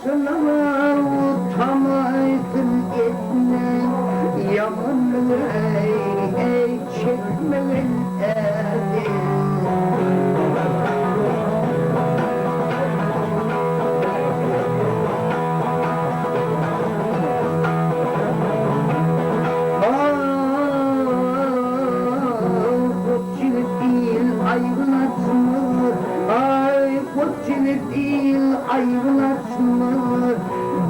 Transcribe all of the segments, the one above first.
başına utamaydım etme yamanlığı ey çekmeyin edin. Değil ayrılasın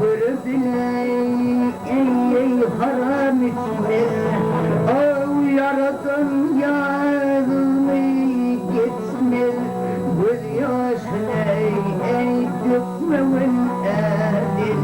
böyle bile ey haram etme o yaradan yarını geçme göz yaşını ey dökmemin edin.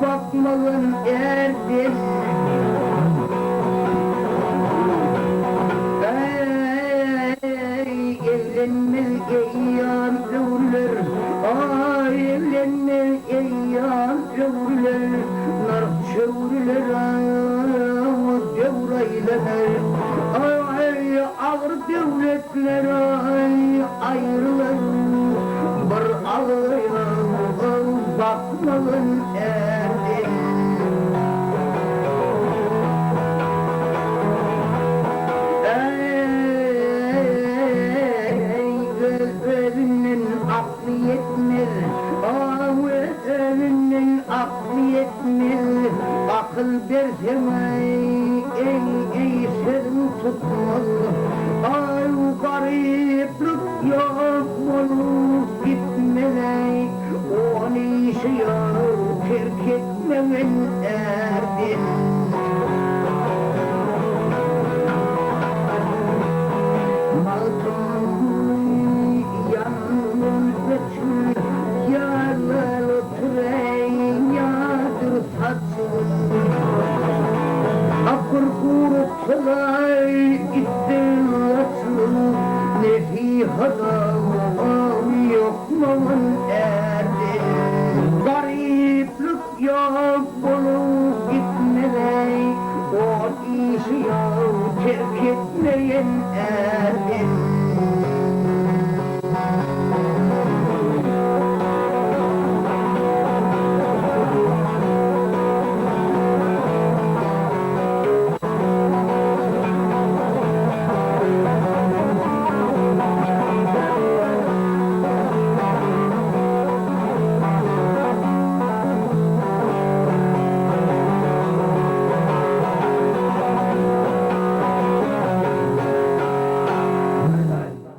Bakmalın erdin evlenmez eyyam ömürler evlenmez eyyam ömürler nar çövrüler devraylar ağır devletler ayrılar bir ağlaylar bakmalın erdin. Gözlerinin aklı yetmez, gözlerinin aklı yetmez, akıl versem ey sözüm tutmaz, gariplik yok olup gitmez, onun işi yok terk etmemin erdin. Akır kurutulay ittilasın nefi hadam yok mumun erdin. Gariplik yok bulup gitmeley o işi yok terk etmeyen erdin.